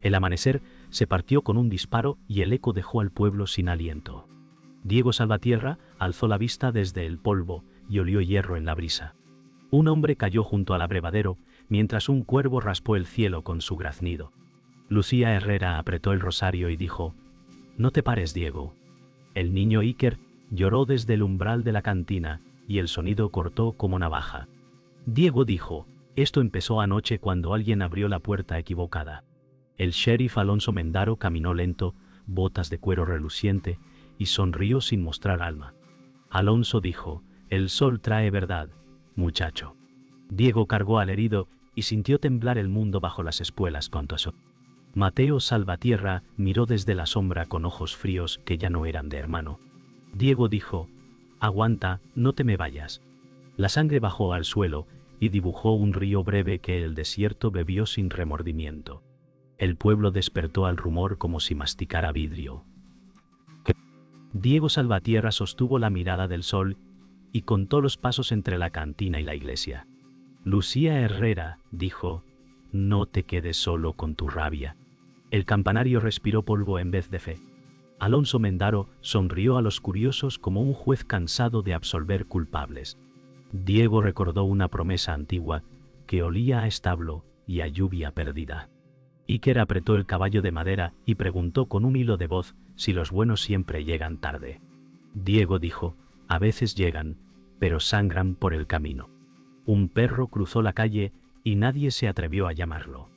El amanecer se partió con un disparo y el eco dejó al pueblo sin aliento. Diego Salvatierra alzó la vista desde el polvo y olió hierro en la brisa. Un hombre cayó junto al abrevadero, mientras un cuervo raspó el cielo con su graznido. Lucía Herrera apretó el rosario y dijo: «No te pares, Diego». El niño Iker lloró desde el umbral de la cantina, y el sonido cortó como navaja. Diego dijo: «Esto empezó anoche cuando alguien abrió la puerta equivocada». El sheriff Alonso Mendaro caminó lento, botas de cuero reluciente, y sonrió sin mostrar alma. Alonso dijo: «El sol trae verdad, muchacho». Diego cargó al herido y sintió temblar el mundo bajo las espuelas cuanto eso. Mateo Salvatierra miró desde la sombra con ojos fríos que ya no eran de hermano. Diego dijo: «Aguanta, no te me vayas». La sangre bajó al suelo y dibujó un río breve que el desierto bebió sin remordimiento. El pueblo despertó al rumor como si masticara vidrio. Diego Salvatierra sostuvo la mirada del sol y contó los pasos entre la cantina y la iglesia. Lucía Herrera dijo: «No te quedes solo con tu rabia». El campanario respiró polvo en vez de fe. Alonso Mendaro sonrió a los curiosos como un juez cansado de absolver culpables. Diego recordó una promesa antigua que olía a establo y a lluvia perdida. Iker apretó el caballo de madera y preguntó con un hilo de voz si los buenos siempre llegan tarde. Diego dijo: «A veces llegan, pero sangran por el camino». Un perro cruzó la calle y nadie se atrevió a llamarlo.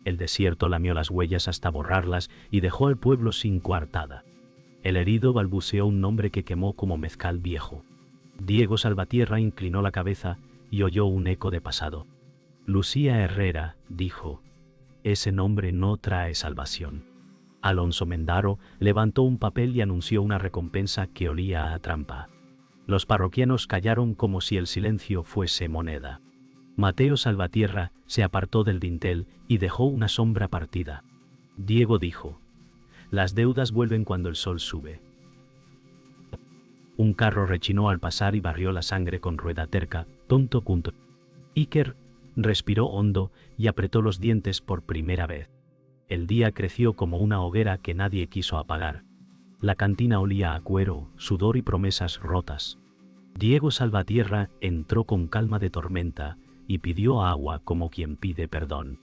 El desierto lamió las huellas hasta borrarlas y dejó al pueblo sin coartada. El herido balbuceó un nombre que quemó como mezcal viejo. Diego Salvatierra inclinó la cabeza y oyó un eco de pasado. Lucía Herrera dijo: «Ese nombre no trae salvación». Alonso Mendaro levantó un papel y anunció una recompensa que olía a trampa. Los parroquianos callaron como si el silencio fuese moneda. Mateo Salvatierra se apartó del dintel y dejó una sombra partida. Diego dijo: «Las deudas vuelven cuando el sol sube». Un carro rechinó al pasar y barrió la sangre con rueda terca. Tonto. Iker respiró hondo y apretó los dientes por primera vez. El día creció como una hoguera que nadie quiso apagar. La cantina olía a cuero, sudor y promesas rotas. Diego Salvatierra entró con calma de tormenta y pidió agua como quien pide perdón.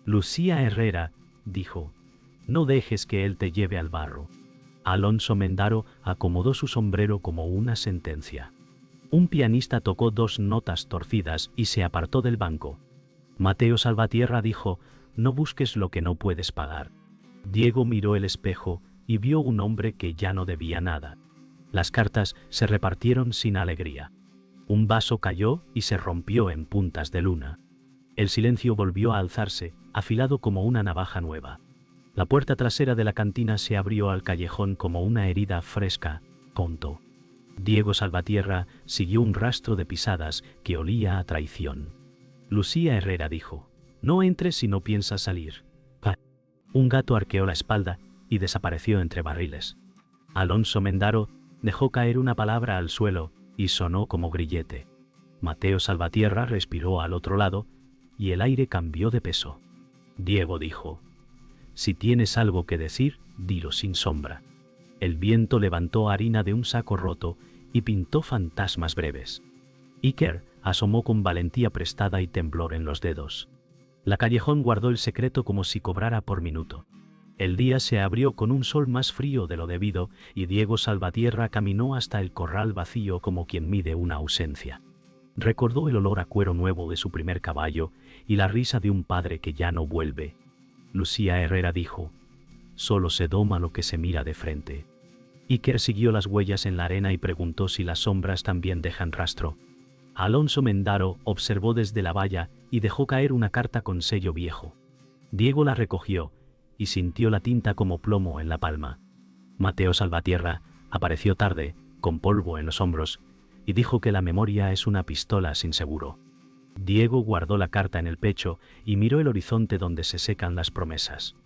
Lucía Herrera dijo: «No dejes que él te lleve al barro». Alonso Mendaro acomodó su sombrero como una sentencia. Un pianista tocó 2 notas torcidas y se apartó del banco. Mateo Salvatierra dijo: «No busques lo que no puedes pagar». Diego miró el espejo y vio un hombre que ya no debía nada. Las cartas se repartieron sin alegría. Un vaso cayó y se rompió en puntas de luna. El silencio volvió a alzarse, afilado como una navaja nueva. La puerta trasera de la cantina se abrió al callejón como una herida fresca. Tonto. Diego Salvatierra siguió un rastro de pisadas que olía a traición. Lucía Herrera dijo: «No entres si no piensas salir». Un gato arqueó la espalda y desapareció entre barriles. Alonso Mendaro dejó caer una palabra al suelo y sonó como grillete. Mateo Salvatierra respiró al otro lado y el aire cambió de peso. Diego dijo: «Si tienes algo que decir, dilo sin sombra». El viento levantó harina de un saco roto y pintó fantasmas breves. Iker asomó con valentía prestada y temblor en los dedos. La callejón guardó el secreto como si cobrara por minuto. El día se abrió con un sol más frío de lo debido y Diego Salvatierra caminó hasta el corral vacío como quien mide una ausencia. Recordó el olor a cuero nuevo de su primer caballo y la risa de un padre que ya no vuelve. Lucía Herrera dijo: «Solo se doma lo que se mira de frente». Iker siguió las huellas en la arena y preguntó si las sombras también dejan rastro. Alonso Mendaro observó desde la valla y dejó caer una carta con sello viejo. Diego la recogió y sintió la tinta como plomo en la palma. Mateo Salvatierra apareció tarde, con polvo en los hombros, y dijo que la memoria es una pistola sin seguro. Diego guardó la carta en el pecho y miró el horizonte donde se secan las promesas.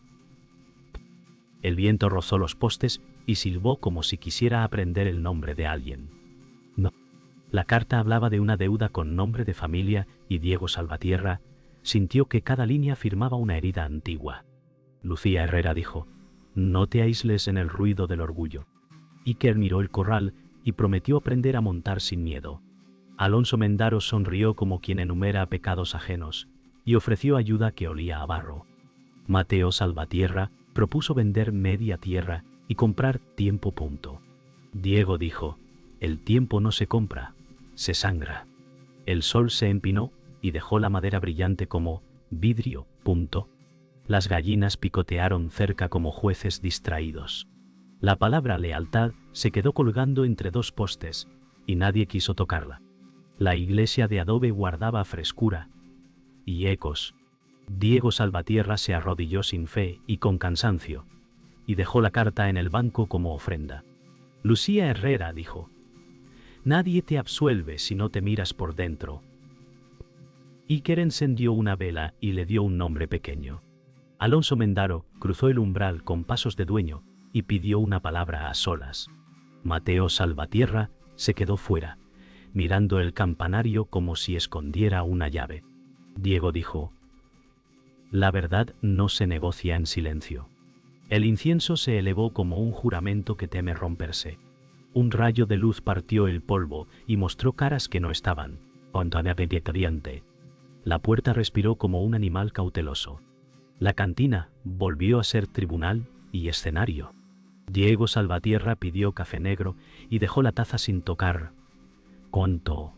El viento rozó los postes y silbó como si quisiera aprender el nombre de alguien. No. La carta hablaba de una deuda con nombre de familia y Diego Salvatierra sintió que cada línea firmaba una herida antigua. Lucía Herrera dijo: no te aísles en el ruido del orgullo. Iker miró el corral y prometió aprender a montar sin miedo. Alonso Mendaro sonrió como quien enumera pecados ajenos y ofreció ayuda que olía a barro. Mateo Salvatierra propuso vender media tierra y comprar tiempo. Diego dijo: el tiempo no se compra, se sangra. El sol se empinó y dejó la madera brillante como vidrio. Las gallinas picotearon cerca como jueces distraídos. La palabra lealtad se quedó colgando entre dos postes y nadie quiso tocarla. La iglesia de adobe guardaba frescura y ecos. Diego Salvatierra se arrodilló sin fe y con cansancio, y dejó la carta en el banco como ofrenda. Lucía Herrera dijo: nadie te absuelve si no te miras por dentro. Iker encendió una vela y le dio un nombre pequeño. Alonso Mendaro cruzó el umbral con pasos de dueño y pidió una palabra a solas. Mateo Salvatierra se quedó fuera, mirando el campanario como si escondiera una llave. Diego dijo: la verdad no se negocia en silencio. El incienso se elevó como un juramento que teme romperse. Un rayo de luz partió el polvo y mostró caras que no estaban. La puerta respiró como un animal cauteloso. La cantina volvió a ser tribunal y escenario. Diego Salvatierra pidió café negro y dejó la taza sin tocar. ¿Cuánto?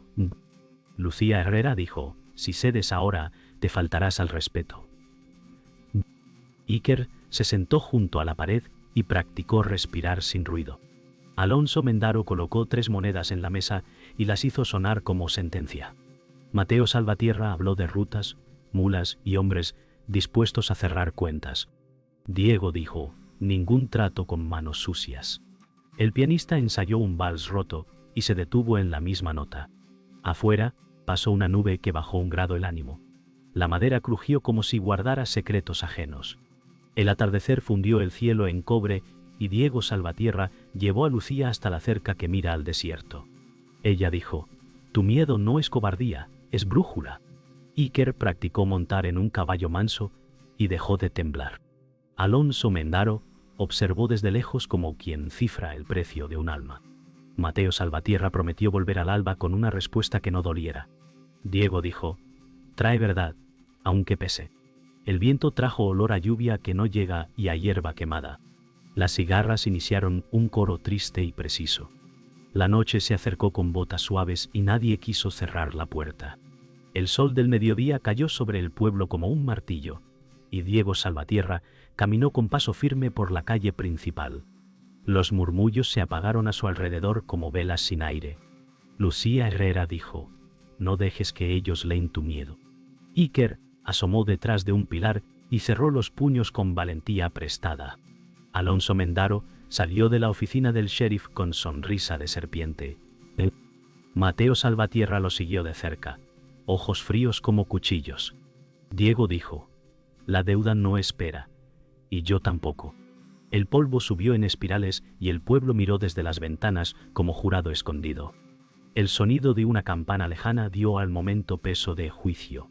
Lucía Herrera dijo: si cedes ahora, te faltarás al respeto. Iker se sentó junto a la pared y practicó respirar sin ruido. Alonso Mendaro colocó 3 monedas en la mesa y las hizo sonar como sentencia. Mateo Salvatierra habló de rutas, mulas y hombres dispuestos a cerrar cuentas. Diego dijo: ningún trato con manos sucias. El pianista ensayó un vals roto y se detuvo en la misma nota. Afuera pasó una nube que bajó 1 grado el ánimo. La madera crujió como si guardara secretos ajenos. El atardecer fundió el cielo en cobre y Diego Salvatierra llevó a Lucía hasta la cerca que mira al desierto. Ella dijo: tu miedo no es cobardía, es brújula. Iker practicó montar en un caballo manso y dejó de temblar. Alonso Mendaro observó desde lejos como quien cifra el precio de un alma. Mateo Salvatierra prometió volver al alba con una respuesta que no doliera. Diego dijo: trae verdad, aunque pese. El viento trajo olor a lluvia que no llega y a hierba quemada. Las cigarras iniciaron un coro triste y preciso. La noche se acercó con botas suaves y nadie quiso cerrar la puerta. El sol del mediodía cayó sobre el pueblo como un martillo, y Diego Salvatierra caminó con paso firme por la calle principal. Los murmullos se apagaron a su alrededor como velas sin aire. Lucía Herrera dijo: no dejes que ellos leen tu miedo. Iker asomó detrás de un pilar y cerró los puños con valentía prestada. Alonso Mendaro salió de la oficina del sheriff con sonrisa de serpiente. Mateo Salvatierra lo siguió de cerca, ojos fríos como cuchillos. Diego dijo: la deuda no espera, y yo tampoco. El polvo subió en espirales y el pueblo miró desde las ventanas como jurado escondido. El sonido de una campana lejana dio al momento peso de juicio.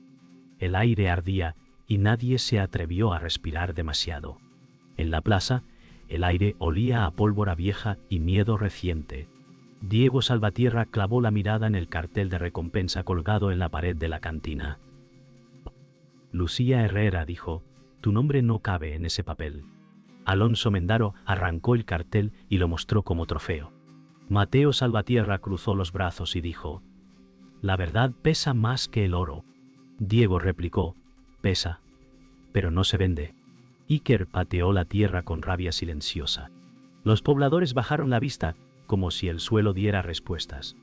El aire ardía y nadie se atrevió a respirar demasiado. En la plaza, el aire olía a pólvora vieja y miedo reciente. Diego Salvatierra clavó la mirada en el cartel de recompensa colgado en la pared de la cantina. Lucía Herrera dijo: tu nombre no cabe en ese papel. Alonso Mendaro arrancó el cartel y lo mostró como trofeo. Mateo Salvatierra cruzó los brazos y dijo: la verdad pesa más que el oro. Diego replicó: pesa, pero no se vende. Iker pateó la tierra con rabia silenciosa. Los pobladores bajaron la vista, como si el suelo diera respuestas.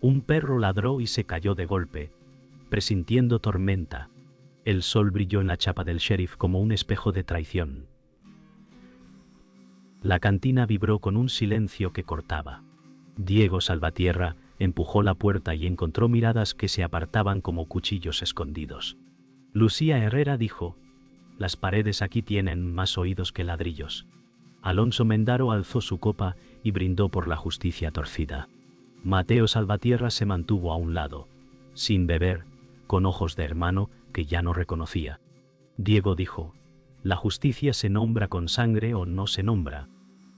Un perro ladró y se cayó de golpe, presintiendo tormenta. El sol brilló en la chapa del sheriff como un espejo de traición. La cantina vibró con un silencio que cortaba. Diego Salvatierra empujó la puerta y encontró miradas que se apartaban como cuchillos escondidos. Lucía Herrera dijo: las paredes aquí tienen más oídos que ladrillos. Alonso Mendaro alzó su copa y brindó por la justicia torcida. Mateo Salvatierra se mantuvo a un lado, sin beber, con ojos de hermano que ya no reconocía. Diego dijo: La justicia se nombra con sangre o no se nombra.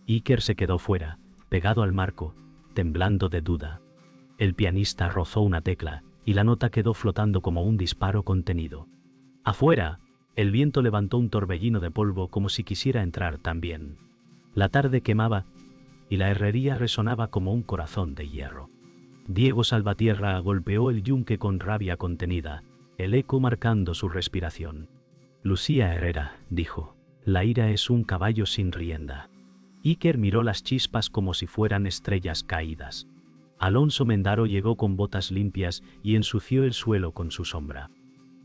Iker se quedó fuera, pegado al marco, temblando de duda. El pianista rozó una tecla, y la nota quedó flotando como un disparo contenido. ¡Afuera! El viento levantó un torbellino de polvo como si quisiera entrar también. La tarde quemaba, y la herrería resonaba como un corazón de hierro. Diego Salvatierra golpeó el yunque con rabia contenida, el eco marcando su respiración. Lucía Herrera, dijo, la ira es un caballo sin rienda. Iker miró las chispas como si fueran estrellas caídas. Alonso Mendaro llegó con botas limpias y ensució el suelo con su sombra.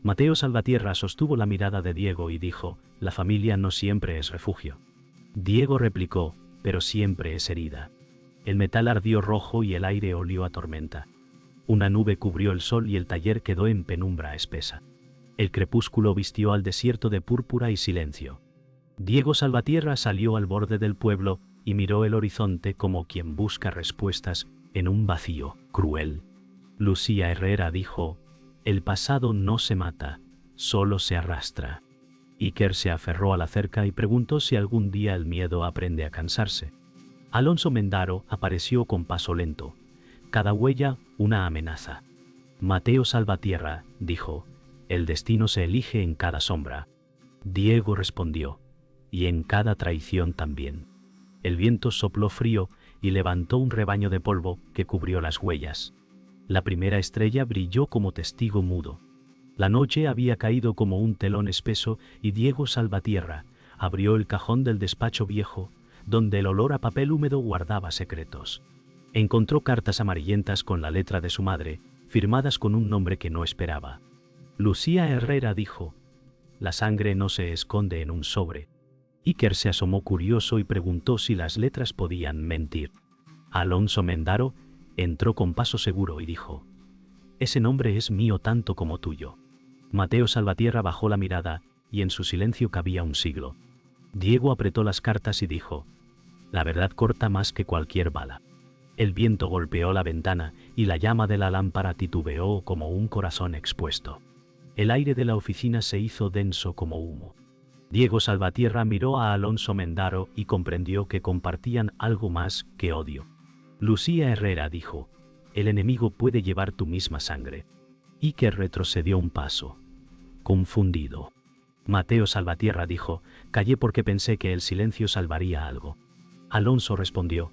Mateo Salvatierra sostuvo la mirada de Diego y dijo, la familia no siempre es refugio. Diego replicó, pero siempre es herida. El metal ardió rojo y el aire olió a tormenta. Una nube cubrió el sol y el taller quedó en penumbra espesa. El crepúsculo vistió al desierto de púrpura y silencio. Diego Salvatierra salió al borde del pueblo y miró el horizonte como quien busca respuestas en un vacío cruel. Lucía Herrera dijo, el pasado no se mata, solo se arrastra. Iker se aferró a la cerca y preguntó si algún día el miedo aprende a cansarse. Alonso Mendaro apareció con paso lento. Cada huella, una amenaza. Mateo Salvatierra, dijo, el destino se elige en cada sombra. Diego respondió, y en cada traición también. El viento sopló frío y levantó un rebaño de polvo que cubrió las huellas. La primera estrella brilló como testigo mudo. La noche había caído como un telón espeso y Diego Salvatierra abrió el cajón del despacho viejo, donde el olor a papel húmedo guardaba secretos. Encontró cartas amarillentas con la letra de su madre, firmadas con un nombre que no esperaba. Lucía Herrera dijo, la sangre no se esconde en un sobre. Iker se asomó curioso y preguntó si las letras podían mentir. Alonso Mendaro entró con paso seguro y dijo, ese nombre es mío tanto como tuyo. Mateo Salvatierra bajó la mirada y en su silencio cabía un siglo. Diego apretó las cartas y dijo, la verdad corta más que cualquier bala. El viento golpeó la ventana y la llama de la lámpara titubeó como un corazón expuesto. El aire de la oficina se hizo denso como humo. Diego Salvatierra miró a Alonso Mendaro y comprendió que compartían algo más que odio. Lucía Herrera dijo, el enemigo puede llevar tu misma sangre. Iker retrocedió un paso, confundido. Mateo Salvatierra dijo, callé porque pensé que el silencio salvaría algo. Alonso respondió,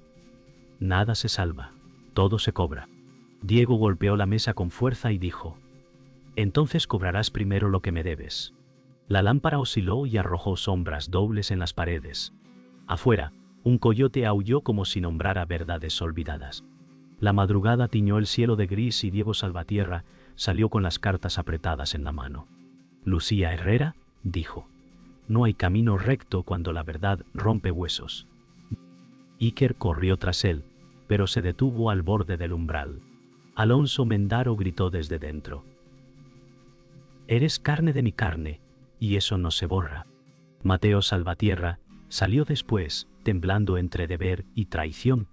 nada se salva, todo se cobra. Diego golpeó la mesa con fuerza y dijo, entonces cobrarás primero lo que me debes. La lámpara osciló y arrojó sombras dobles en las paredes. Afuera, un coyote aulló como si nombrara verdades olvidadas. La madrugada tiñó el cielo de gris y Diego Salvatierra salió con las cartas apretadas en la mano. Lucía Herrera dijo, no hay camino recto cuando la verdad rompe huesos. Iker corrió tras él, pero se detuvo al borde del umbral. Alonso Mendaro gritó desde dentro, eres carne de mi carne, y eso no se borra. Mateo Salvatierra salió después, temblando entre deber y traición.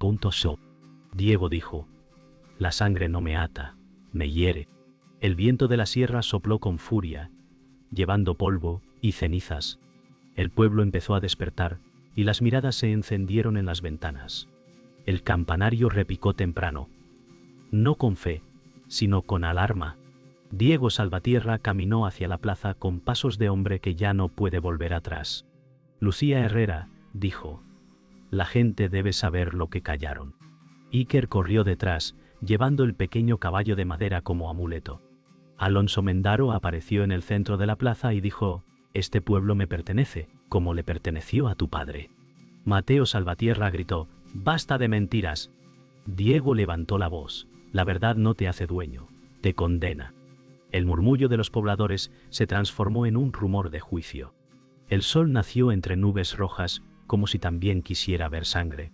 Diego dijo, la sangre no me ata, me hiere. El viento de la sierra sopló con furia, llevando polvo y cenizas. El pueblo empezó a despertar, y las miradas se encendieron en las ventanas. El campanario repicó temprano, no con fe, sino con alarma. Diego Salvatierra caminó hacia la plaza con pasos de hombre que ya no puede volver atrás. Lucía Herrera dijo, la gente debe saber lo que callaron. Iker corrió detrás, llevando el pequeño caballo de madera como amuleto. Alonso Mendaro apareció en el centro de la plaza y dijo, este pueblo me pertenece, como le perteneció a tu padre. Mateo Salvatierra gritó, basta de mentiras. Diego levantó la voz, la verdad no te hace dueño, te condena. El murmullo de los pobladores se transformó en un rumor de juicio. El sol nació entre nubes rojas, como si también quisiera ver sangre.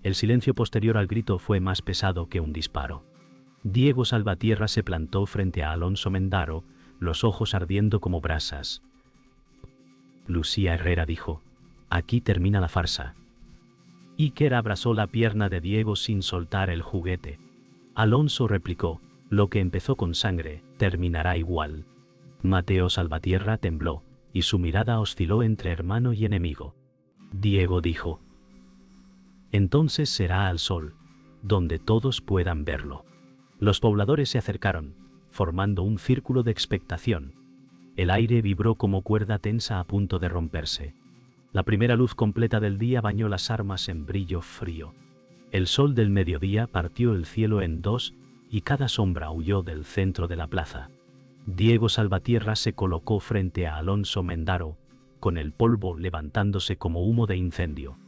El silencio posterior al grito fue más pesado que un disparo. Diego Salvatierra se plantó frente a Alonso Mendaro, los ojos ardiendo como brasas. Lucía Herrera dijo, aquí termina la farsa. Iker abrazó la pierna de Diego sin soltar el juguete. Alonso replicó, lo que empezó con sangre, terminará igual. Mateo Salvatierra tembló, y su mirada osciló entre hermano y enemigo. Diego dijo: «Entonces será al sol, donde todos puedan verlo». Los pobladores se acercaron, formando un círculo de expectación. El aire vibró como cuerda tensa a punto de romperse. La primera luz completa del día bañó las armas en brillo frío. El sol del mediodía partió el cielo en dos y cada sombra huyó del centro de la plaza. Diego Salvatierra se colocó frente a Alonso Mendaro, con el polvo levantándose como humo de incendio.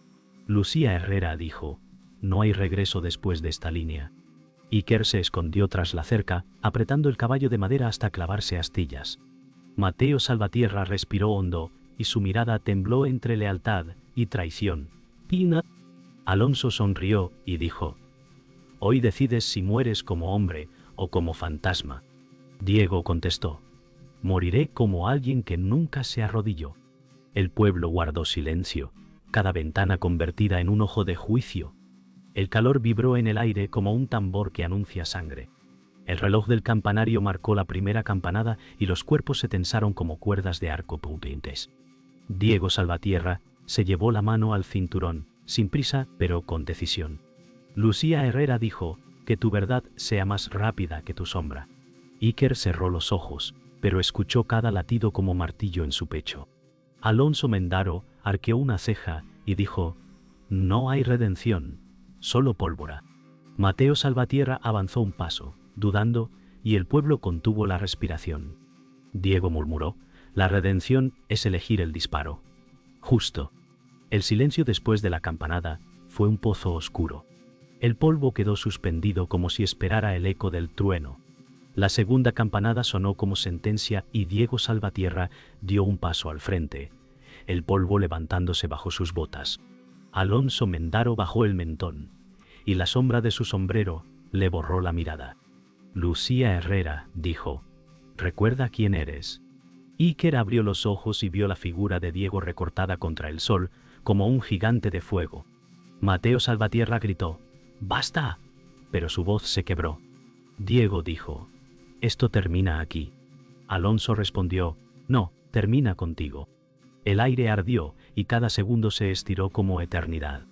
Lucía Herrera dijo: «No hay regreso después de esta línea». Iker se escondió tras la cerca, apretando el caballo de madera hasta clavarse astillas. Mateo Salvatierra respiró hondo, y su mirada tembló entre lealtad y traición. «Pina». Alonso sonrió y dijo: «Hoy decides si mueres como hombre o como fantasma». Diego contestó: «Moriré como alguien que nunca se arrodilló». El pueblo guardó silencio, cada ventana convertida en un ojo de juicio. El calor vibró en el aire como un tambor que anuncia sangre. El reloj del campanario marcó la primera campanada y los cuerpos se tensaron como cuerdas de arco potentes. Diego Salvatierra se llevó la mano al cinturón, sin prisa pero con decisión. Lucía Herrera dijo: «Que tu verdad sea más rápida que tu sombra». Iker cerró los ojos, pero escuchó cada latido como martillo en su pecho. Alonso Mendaro arqueó una ceja y dijo: «No hay redención, solo pólvora». Mateo Salvatierra avanzó un paso, dudando, y el pueblo contuvo la respiración. Diego murmuró: «La redención es elegir el disparo». Justo. El silencio después de la campanada fue un pozo oscuro. El polvo quedó suspendido como si esperara el eco del trueno. La segunda campanada sonó como sentencia y Diego Salvatierra dio un paso al frente, el polvo levantándose bajo sus botas. Alonso Mendaro bajó el mentón, y la sombra de su sombrero le borró la mirada. Lucía Herrera dijo: «Recuerda quién eres». Iker abrió los ojos y vio la figura de Diego recortada contra el sol, como un gigante de fuego. Mateo Salvatierra gritó: «¡Basta!», pero su voz se quebró. Diego dijo: «Esto termina aquí». Alonso respondió: «No, termina contigo». El aire ardió y cada segundo se estiró como eternidad.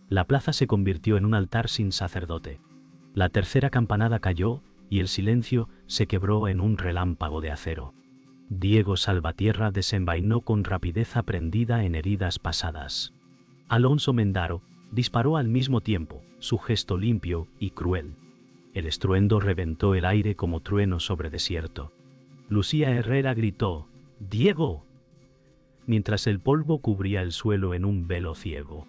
La plaza se convirtió en un altar sin sacerdote. La tercera campanada cayó y el silencio se quebró en un relámpago de acero. Diego Salvatierra desenvainó con rapidez aprendida en heridas pasadas. Alonso Mendaro disparó al mismo tiempo, su gesto limpio y cruel. El estruendo reventó el aire como trueno sobre desierto. Lucía Herrera gritó: «¡Diego!», mientras el polvo cubría el suelo en un velo ciego.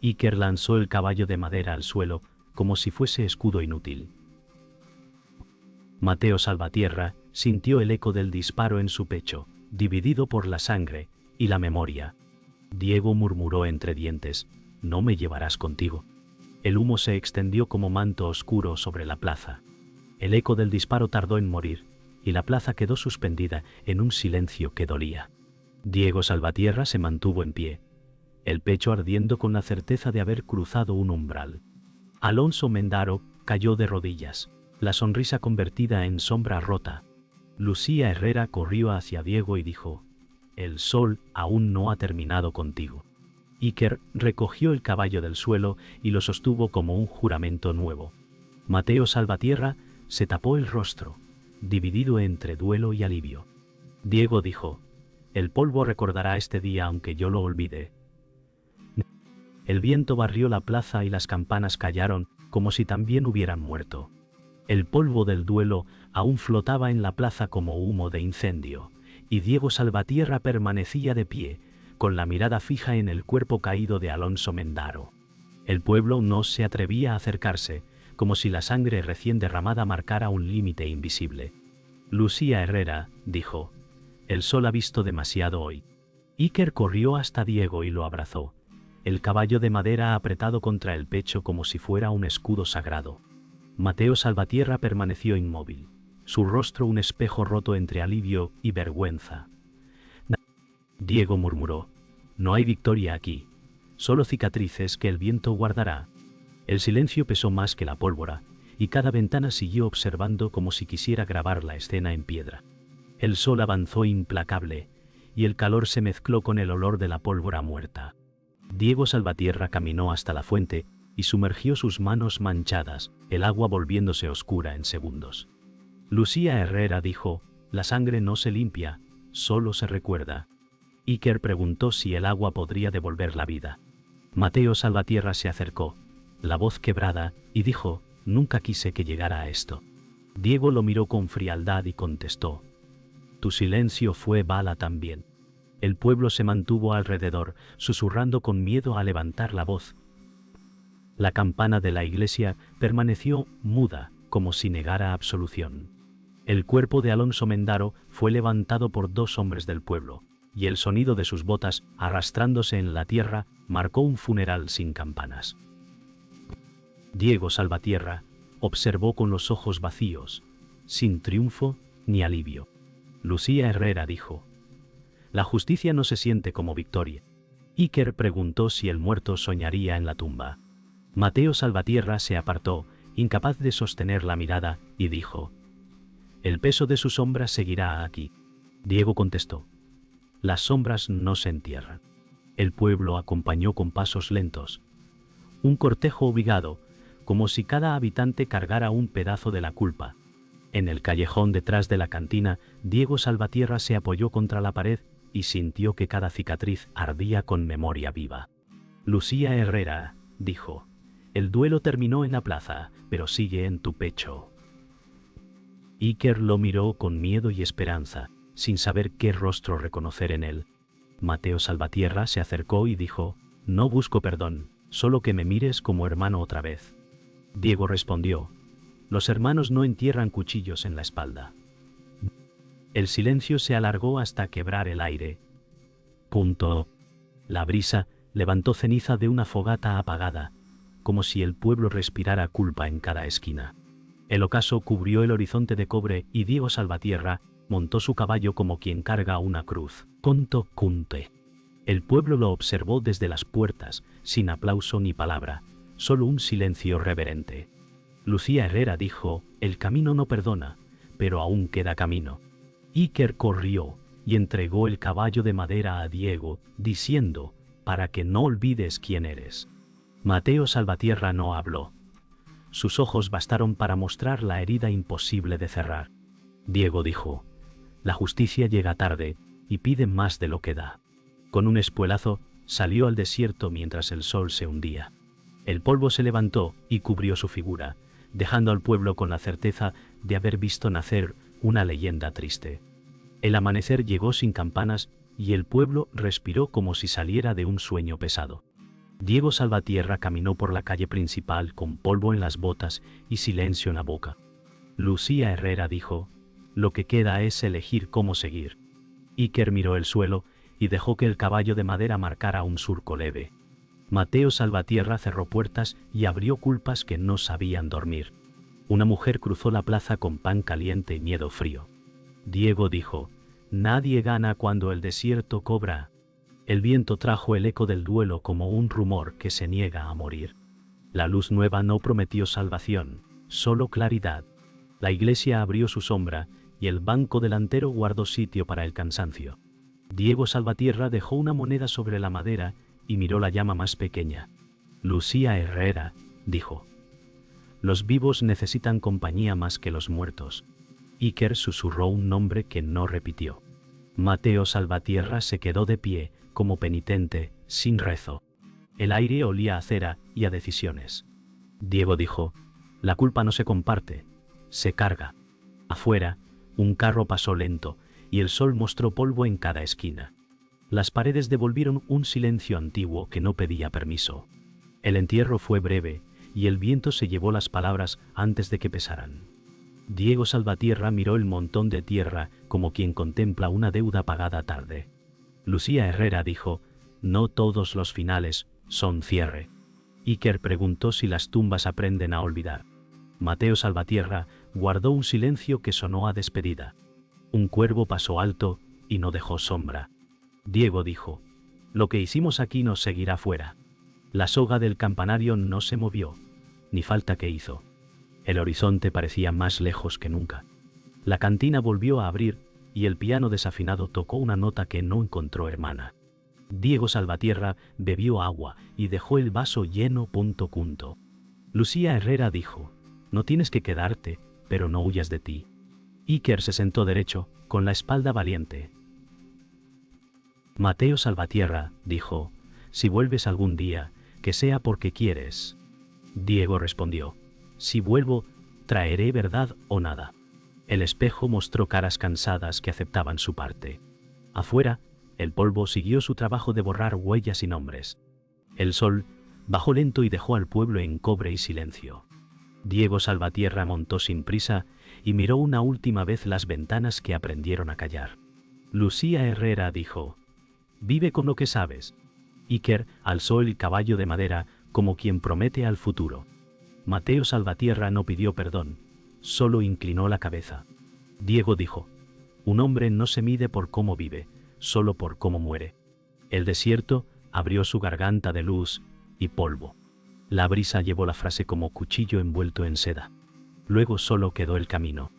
Iker lanzó el caballo de madera al suelo como si fuese escudo inútil. Mateo Salvatierra sintió el eco del disparo en su pecho, dividido por la sangre y la memoria. Diego murmuró entre dientes: «No me llevarás contigo». El humo se extendió como manto oscuro sobre la plaza. El eco del disparo tardó en morir, y la plaza quedó suspendida en un silencio que dolía. Diego Salvatierra se mantuvo en pie, el pecho ardiendo con la certeza de haber cruzado un umbral. Alonso Mendaro cayó de rodillas, la sonrisa convertida en sombra rota. Lucía Herrera corrió hacia Diego y dijo: «El sol aún no ha terminado contigo». Iker recogió el caballo del suelo y lo sostuvo como un juramento nuevo. Mateo Salvatierra se tapó el rostro, dividido entre duelo y alivio. Diego dijo: «El polvo recordará este día aunque yo lo olvide». El viento barrió la plaza y las campanas callaron como si también hubieran muerto. El polvo del duelo aún flotaba en la plaza como humo de incendio, y Diego Salvatierra permanecía de pie, con la mirada fija en el cuerpo caído de Alonso Mendaro. El pueblo no se atrevía a acercarse, como si la sangre recién derramada marcara un límite invisible. Lucía Herrera dijo: «El sol ha visto demasiado hoy». Iker corrió hasta Diego y lo abrazó, el caballo de madera apretado contra el pecho como si fuera un escudo sagrado. Mateo Salvatierra permaneció inmóvil, su rostro un espejo roto entre alivio y vergüenza. Diego murmuró: «No hay victoria aquí, solo cicatrices que el viento guardará». El silencio pesó más que la pólvora, y cada ventana siguió observando como si quisiera grabar la escena en piedra. El sol avanzó implacable, y el calor se mezcló con el olor de la pólvora muerta. Diego Salvatierra caminó hasta la fuente y sumergió sus manos manchadas, el agua volviéndose oscura en segundos. Lucía Herrera dijo: «La sangre no se limpia, solo se recuerda». Iker preguntó si el agua podría devolver la vida. Mateo Salvatierra se acercó, la voz quebrada, y dijo: «Nunca quise que llegara a esto». Diego lo miró con frialdad y contestó: «Tu silencio fue bala también». El pueblo se mantuvo alrededor, susurrando con miedo a levantar la voz. La campana de la iglesia permaneció muda, como si negara absolución. El cuerpo de Alonso Mendaro fue levantado por 2 hombres del pueblo, y el sonido de sus botas, arrastrándose en la tierra, marcó un funeral sin campanas. Diego Salvatierra observó con los ojos vacíos, sin triunfo ni alivio. Lucía Herrera dijo: «La justicia no se siente como victoria». Iker preguntó si el muerto soñaría en la tumba. Mateo Salvatierra se apartó, incapaz de sostener la mirada, y dijo: «El peso de su sombra seguirá aquí». Diego contestó: «Las sombras no se entierran». El pueblo acompañó con pasos lentos, un cortejo obligado, como si cada habitante cargara un pedazo de la culpa. En el callejón detrás de la cantina, Diego Salvatierra se apoyó contra la pared y sintió que cada cicatriz ardía con memoria viva. «Lucía Herrera», dijo, «el duelo terminó en la plaza, pero sigue en tu pecho». Iker lo miró con miedo y esperanza, sin saber qué rostro reconocer en él. Mateo Salvatierra se acercó y dijo: «No busco perdón, solo que me mires como hermano otra vez». Diego respondió: «Los hermanos no entierran cuchillos en la espalda». El silencio se alargó hasta quebrar el aire. La brisa levantó ceniza de una fogata apagada, como si el pueblo respirara culpa en cada esquina. El ocaso cubrió el horizonte de cobre y Diego Salvatierra montó su caballo como quien carga una cruz. El pueblo lo observó desde las puertas, sin aplauso ni palabra, solo un silencio reverente. Lucía Herrera dijo: «El camino no perdona, pero aún queda camino». Iker corrió y entregó el caballo de madera a Diego, diciendo: «Para que no olvides quién eres». Mateo Salvatierra no habló. Sus ojos bastaron para mostrar la herida imposible de cerrar. Diego dijo: «La justicia llega tarde y pide más de lo que da». Con un espuelazo salió al desierto mientras el sol se hundía. El polvo se levantó y cubrió su figura, dejando al pueblo con la certeza de haber visto nacer una leyenda triste. El amanecer llegó sin campanas y el pueblo respiró como si saliera de un sueño pesado. Diego Salvatierra caminó por la calle principal con polvo en las botas y silencio en la boca. Lucía Herrera dijo: «Lo que queda es elegir cómo seguir». Iker miró el suelo y dejó que el caballo de madera marcara un surco leve. Mateo Salvatierra cerró puertas y abrió culpas que no sabían dormir. Una mujer cruzó la plaza con pan caliente y miedo frío. Diego dijo: «Nadie gana cuando el desierto cobra». El viento trajo el eco del duelo como un rumor que se niega a morir. La luz nueva no prometió salvación, solo claridad. La iglesia abrió su sombra y el banco delantero guardó sitio para el cansancio. Diego Salvatierra dejó una moneda sobre la madera y miró la llama más pequeña. «Lucía Herrera», dijo, «los vivos necesitan compañía más que los muertos». Iker susurró un nombre que no repitió. Mateo Salvatierra se quedó de pie, como penitente, sin rezo. El aire olía a cera y a decisiones. Diego dijo: «La culpa no se comparte, se carga». Afuera, un carro pasó lento y el sol mostró polvo en cada esquina. Las paredes devolvieron un silencio antiguo que no pedía permiso. El entierro fue breve y el viento se llevó las palabras antes de que pesaran. Diego Salvatierra miró el montón de tierra como quien contempla una deuda pagada tarde. Lucía Herrera dijo: «No todos los finales son cierre». Iker preguntó si las tumbas aprenden a olvidar. Mateo Salvatierra guardó un silencio que sonó a despedida. Un cuervo pasó alto y no dejó sombra. Diego dijo: «Lo que hicimos aquí nos seguirá fuera». La soga del campanario no se movió, ni falta que hizo. El horizonte parecía más lejos que nunca. La cantina volvió a abrir y el piano desafinado tocó una nota que no encontró hermana. Diego Salvatierra bebió agua y dejó el vaso lleno. Lucía Herrera dijo: no tienes que quedarte, pero no huyas de ti. Iker se sentó derecho, con la espalda valiente. Mateo Salvatierra dijo: si vuelves algún día, que sea porque quieres. Diego respondió: si vuelvo, traeré verdad o nada. El espejo mostró caras cansadas que aceptaban su parte. Afuera, el polvo siguió su trabajo de borrar huellas y nombres. El sol bajó lento y dejó al pueblo en cobre y silencio. Diego Salvatierra montó sin prisa y miró una última vez las ventanas que aprendieron a callar. Lucía Herrera dijo: vive con lo que sabes. Iker alzó el caballo de madera como quien promete al futuro. Mateo Salvatierra no pidió perdón, solo inclinó la cabeza. Diego dijo: un hombre no se mide por cómo vive, solo por cómo muere. El desierto abrió su garganta de luz y polvo. La brisa llevó la frase como cuchillo envuelto en seda. Luego solo quedó el camino.